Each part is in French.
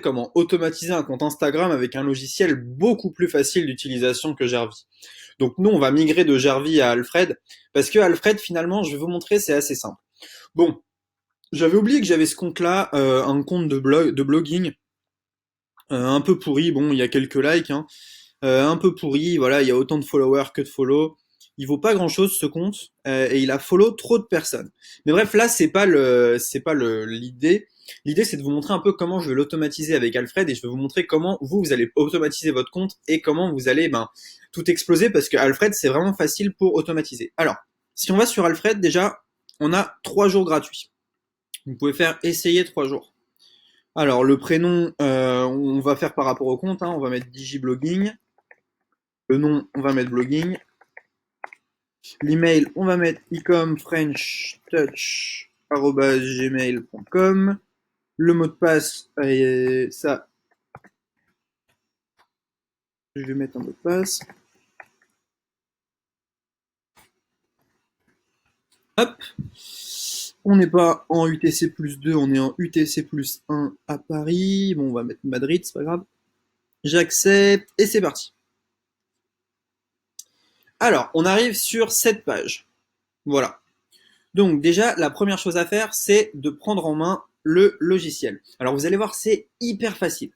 comment automatiser un compte Instagram avec un logiciel beaucoup plus facile d'utilisation que Jarvis. Donc nous, on va migrer de Jarvis à Alfred, parce que Alfred, finalement, je vais vous montrer, c'est assez simple. Bon, j'avais oublié que j'avais ce compte-là, un compte de blogging, un peu pourri, bon, il y a quelques likes, hein, un peu pourri, voilà, il y a autant de followers que de follow. Il vaut pas grand chose ce compte et il a follow trop de personnes. Mais bref, là c'est pas l'idée. L'idée c'est de vous montrer un peu comment je vais l'automatiser avec Alfred et je vais vous montrer comment vous allez automatiser votre compte et comment vous allez tout exploser parce que Alfred c'est vraiment facile pour automatiser. Alors, si on va sur Alfred déjà, on a 3 jours gratuits. Vous pouvez faire essayer 3 jours. Alors le prénom, on va faire par rapport au compte, hein, on va mettre digiblogging. Le nom, on va mettre blogging. L'email, on va mettre ecomfrenchtouch@gmail.com. Le mot de passe, ça, je vais mettre un mot de passe. Hop. On n'est pas en UTC plus 2, on est en UTC plus 1 à Paris. Bon, on va mettre Madrid, c'est pas grave. J'accepte et c'est parti. Alors, on arrive sur cette page. Voilà. Donc déjà, la première chose à faire, c'est de prendre en main le logiciel. Alors vous allez voir, c'est hyper facile.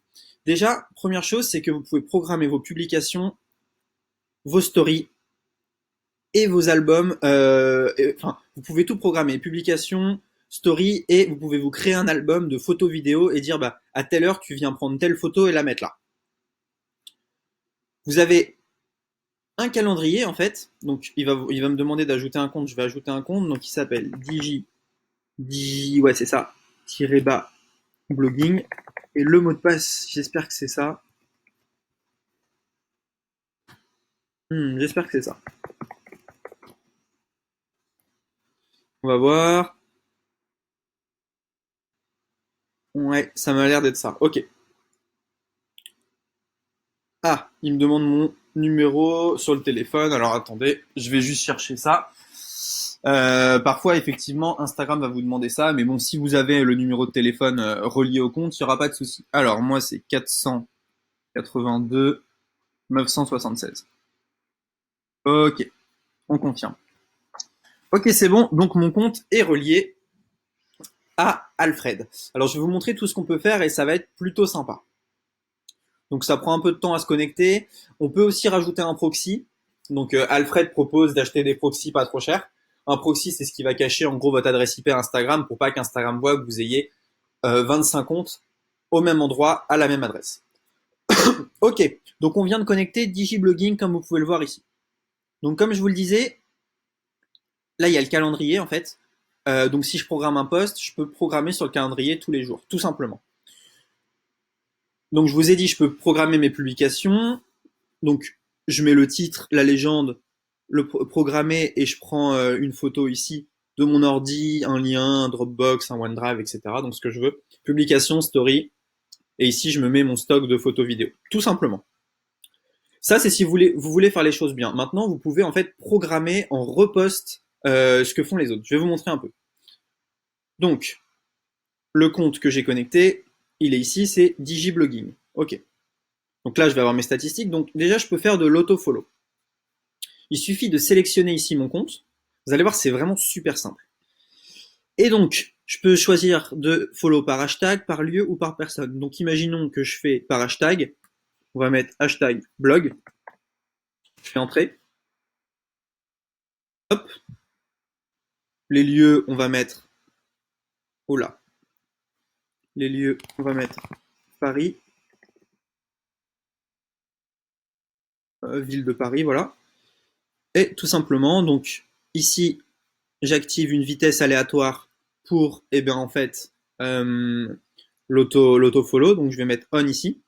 Déjà, première chose, c'est que vous pouvez programmer vos publications, vos stories et vos albums. Enfin, vous pouvez tout programmer, publications, stories, et vous pouvez vous créer un album de photos vidéo et dire, bah, à telle heure, tu viens prendre telle photo et la mettre là. Vous avez un calendrier en fait, donc il va me demander d'ajouter un compte, je vais ajouter un compte, donc il s'appelle ouais c'est ça, tiré bas blogging. Et le mot de passe, j'espère que c'est ça. J'espère que c'est ça. On va voir. Ouais, ça m'a l'air d'être ça. Ok. Ah, il me demande mon numéro sur le téléphone. Alors attendez, je vais juste chercher ça. Parfois, effectivement, Instagram va vous demander ça, mais bon, si vous avez le numéro de téléphone relié au compte, il n'y aura pas de souci. Alors, moi, c'est 482 976. Ok, on confirme. Ok, c'est bon. Donc, mon compte est relié à Alfred. Alors, je vais vous montrer tout ce qu'on peut faire et ça va être plutôt sympa. Donc, ça prend un peu de temps à se connecter. On peut aussi rajouter un proxy. Donc, Alfred propose d'acheter des proxys pas trop chers. Un proxy, c'est ce qui va cacher en gros votre adresse IP Instagram pour pas qu'Instagram voit que vous ayez 25 comptes au même endroit, à la même adresse. Ok, donc on vient de connecter DigiBlogging comme vous pouvez le voir ici. Donc comme je vous le disais, là il y a le calendrier en fait. Donc si je programme un post, je peux programmer sur le calendrier tous les jours, tout simplement. Donc je vous ai dit, je peux programmer mes publications. Donc je mets le titre, la légende, le programmer et je prends une photo ici de mon ordi, un lien, un Dropbox, un OneDrive, etc. Donc ce que je veux. Publication, story. Et ici, je me mets mon stock de photos vidéo. Tout simplement. Ça, c'est si vous voulez faire les choses bien. Maintenant, vous pouvez en fait programmer en repost ce que font les autres. Je vais vous montrer un peu. Donc, le compte que j'ai connecté, il est ici, c'est DigiBlogging. Ok. Donc là, je vais avoir mes statistiques. Donc déjà, je peux faire de l'autofollow. Il suffit de sélectionner ici mon compte. Vous allez voir, c'est vraiment super simple. Et donc, je peux choisir de follow par hashtag, par lieu ou par personne. Donc, imaginons que je fais par hashtag. On va mettre hashtag blog. Je fais entrer. Hop. Les lieux, on va mettre. Oh là. Les lieux, on va mettre Paris. Ville de Paris, voilà. Et tout simplement, donc ici, j'active une vitesse aléatoire pour, eh bien en fait, l'auto-follow. Donc je vais mettre on ici.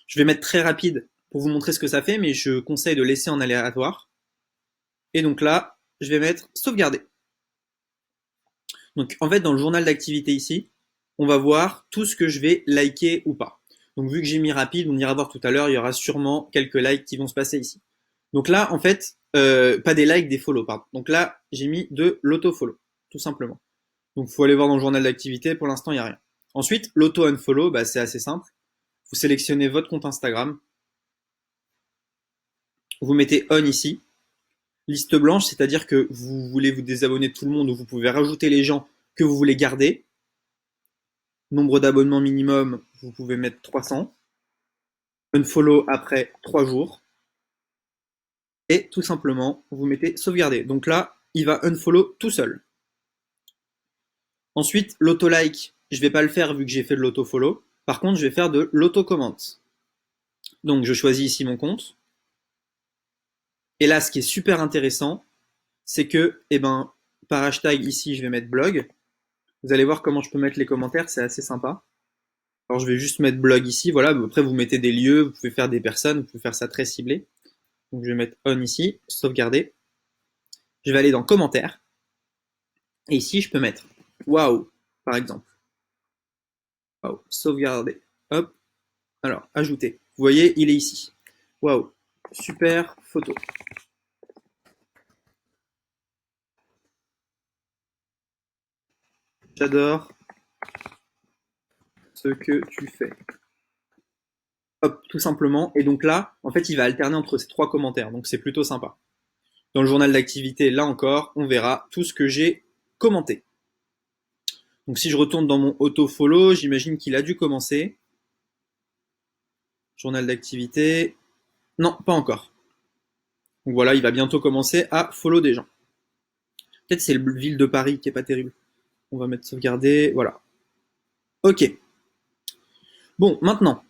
Je vais mettre très rapide pour vous montrer ce que ça fait, mais je conseille de laisser en aléatoire. Et donc là, je vais mettre sauvegarder. Donc en fait, dans le journal d'activité ici, on va voir tout ce que je vais liker ou pas. Donc vu que j'ai mis rapide, on ira voir tout à l'heure, il y aura sûrement quelques likes qui vont se passer ici. Donc là, en fait, pas des likes, des follow, pardon. Donc là, j'ai mis de l'auto-follow, tout simplement. Donc il faut aller voir dans le journal d'activité, pour l'instant, il n'y a rien. Ensuite, l'auto-unfollow, bah, c'est assez simple. Vous sélectionnez votre compte Instagram, vous mettez on ici, liste blanche, c'est-à-dire que vous voulez vous désabonner de tout le monde ou vous pouvez rajouter les gens que vous voulez garder. Nombre d'abonnements minimum, vous pouvez mettre 300. Unfollow après 3 jours. Et tout simplement, vous mettez sauvegarder. Donc là, il va unfollow tout seul. Ensuite, l'auto-like, je ne vais pas le faire vu que j'ai fait de l'auto-follow. Par contre, je vais faire de l'auto-comment. Donc je choisis ici mon compte. Et là, ce qui est super intéressant, c'est que, par hashtag ici, je vais mettre blog. Vous allez voir comment je peux mettre les commentaires, c'est assez sympa. Alors je vais juste mettre blog ici, voilà. Après, vous mettez des lieux, vous pouvez faire des personnes, vous pouvez faire ça très ciblé. Donc je vais mettre on ici, sauvegarder. Je vais aller dans commentaires. Et ici, je peux mettre waouh, par exemple. Waouh, sauvegarder. Hop. Alors, ajouter. Vous voyez, il est ici. Waouh, super photo. J'adore ce que tu fais. Hop, tout simplement. Et donc là, en fait, il va alterner entre ces 3 commentaires. Donc c'est plutôt sympa. Dans le journal d'activité, là encore, on verra tout ce que j'ai commenté. Donc si je retourne dans mon auto-follow, j'imagine qu'il a dû commencer. Journal d'activité. Non, pas encore. Donc voilà, il va bientôt commencer à follow des gens. Peut-être c'est le ville de Paris qui est pas terrible. On va mettre sauvegarder, voilà. Ok. Bon, maintenant,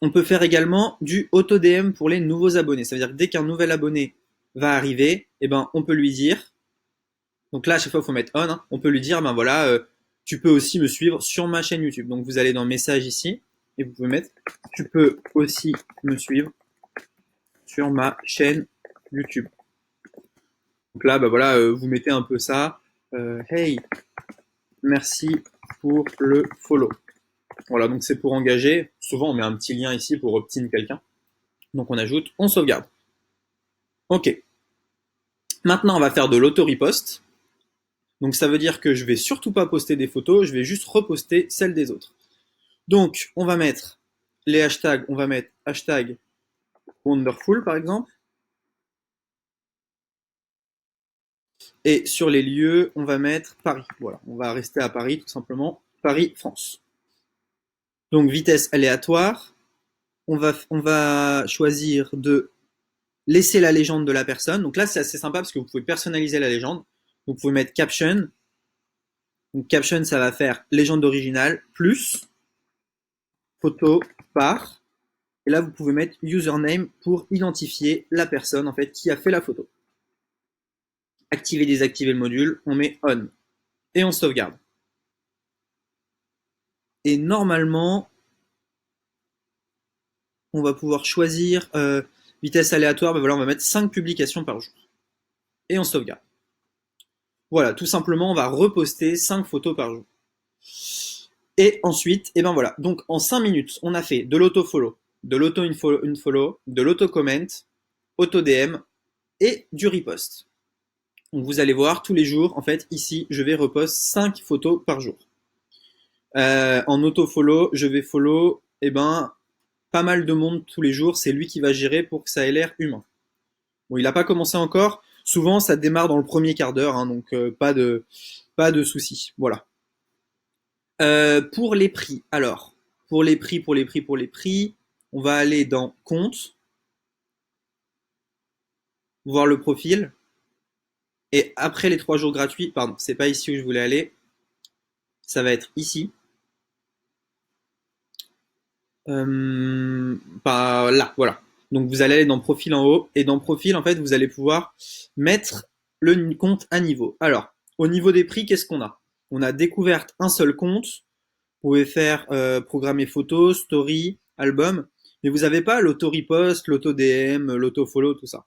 on peut faire également du auto-DM pour les nouveaux abonnés. Ça veut dire que dès qu'un nouvel abonné va arriver, on peut lui dire, donc là à chaque fois il faut mettre on, hein, on peut lui dire, voilà, tu peux aussi me suivre sur ma chaîne YouTube. Donc vous allez dans message ici, et vous pouvez mettre, tu peux aussi me suivre sur ma chaîne YouTube. Donc là, voilà, vous mettez un peu ça, hey, merci pour le follow. Voilà, donc c'est pour engager. Souvent, on met un petit lien ici pour opt-in quelqu'un. Donc on ajoute, on sauvegarde. Ok. Maintenant, on va faire de l'auto-repost. Donc ça veut dire que je vais surtout pas poster des photos, je vais juste reposter celles des autres. Donc on va mettre les hashtags, on va mettre hashtag wonderful par exemple. Et sur les lieux, on va mettre Paris. Voilà, on va rester à Paris tout simplement. Paris, France. Donc vitesse aléatoire. On va choisir de laisser la légende de la personne. Donc là, c'est assez sympa parce que vous pouvez personnaliser la légende. Donc vous pouvez mettre caption. Donc caption, ça va faire légende originale plus photo par. Et là, vous pouvez mettre username pour identifier la personne en fait qui a fait la photo. Activer, désactiver le module, on met on et on sauvegarde. Et normalement, on va pouvoir choisir vitesse aléatoire. Voilà, on va mettre 5 publications par jour et on sauvegarde. Voilà, tout simplement, on va reposter 5 photos par jour. Et ensuite, voilà. Donc en 5 minutes, on a fait de l'auto-follow, de l'auto-unfollow, de l'auto-comment, auto-DM et du repost. Donc vous allez voir tous les jours, en fait, ici, je vais repost 5 photos par jour. En auto-follow, je vais follow, pas mal de monde tous les jours. C'est lui qui va gérer pour que ça ait l'air humain. Bon, il n'a pas commencé encore. Souvent, ça démarre dans le premier quart d'heure, hein, donc pas de soucis. Voilà. Pour les prix, alors, pour les prix, on va aller dans compte, voir le profil, et après les 3 jours gratuits, pardon, c'est pas ici où je voulais aller, ça va être ici. Là, voilà. Donc vous allez aller dans profil en haut, et dans profil, en fait, vous allez pouvoir mettre le compte à niveau. Alors, au niveau des prix, qu'est-ce qu'on a? On a découverte un seul compte. Vous pouvez faire programmer photos, story, album, mais vous n'avez pas l'auto-repost, l'auto-DM, l'auto-follow, tout ça.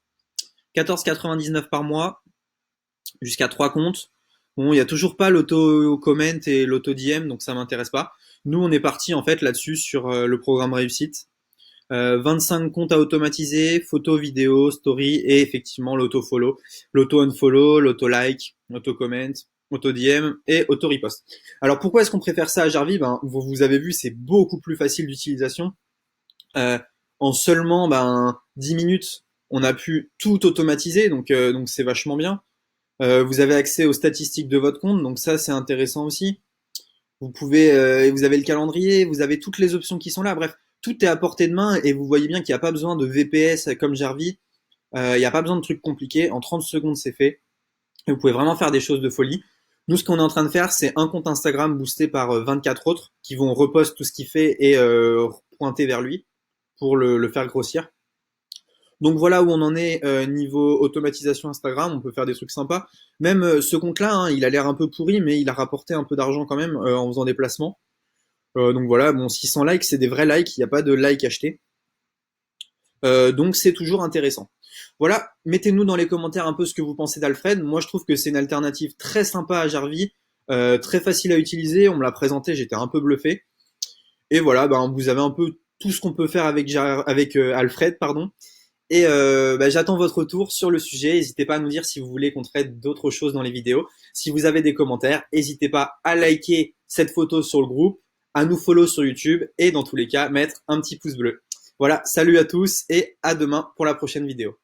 14,99 par mois, jusqu'à 3 comptes. Bon, il n'y a toujours pas l'auto-comment et l'auto-DM, donc ça m'intéresse pas. Nous, on est parti en fait là-dessus sur le programme réussite. 25 comptes à automatiser, photos, vidéos, story et effectivement l'auto-follow, l'auto-unfollow, l'auto-like, l'auto-comment. auto-DM et auto-riposte. Alors pourquoi est-ce qu'on préfère ça à Jarvis? Ben, vous avez vu, c'est beaucoup plus facile d'utilisation. Euh, en seulement 10 minutes, on a pu tout automatiser, donc c'est vachement bien. Vous avez accès aux statistiques de votre compte, donc ça c'est intéressant aussi. Vous avez le calendrier, vous avez toutes les options qui sont là. Bref, tout est à portée de main et vous voyez bien qu'il n'y a pas besoin de VPS comme Jarvis. Il n'y a pas besoin de trucs compliqués. En 30 secondes, c'est fait. Et vous pouvez vraiment faire des choses de folie. Nous, ce qu'on est en train de faire, c'est un compte Instagram boosté par 24 autres qui vont reposter tout ce qu'il fait et pointer vers lui pour le faire grossir. Donc voilà où on en est niveau automatisation Instagram, on peut faire des trucs sympas. Même ce compte-là, hein, il a l'air un peu pourri, mais il a rapporté un peu d'argent quand même en faisant des placements. Donc voilà, bon, 600 likes, c'est des vrais likes, il n'y a pas de likes achetés. Donc c'est toujours intéressant. Voilà, mettez-nous dans les commentaires un peu ce que vous pensez d'Alfred. Moi je trouve que c'est une alternative très sympa à Jarvis, très facile à utiliser. On me l'a présenté, j'étais un peu bluffé. Et voilà, ben, vous avez un peu tout ce qu'on peut faire avec Alfred, pardon. Et j'attends votre retour sur le sujet. N'hésitez pas à nous dire si vous voulez qu'on traite d'autres choses dans les vidéos. Si vous avez des commentaires, n'hésitez pas à liker cette photo sur le groupe, à nous follow sur YouTube et dans tous les cas, mettre un petit pouce bleu. Voilà, salut à tous et à demain pour la prochaine vidéo.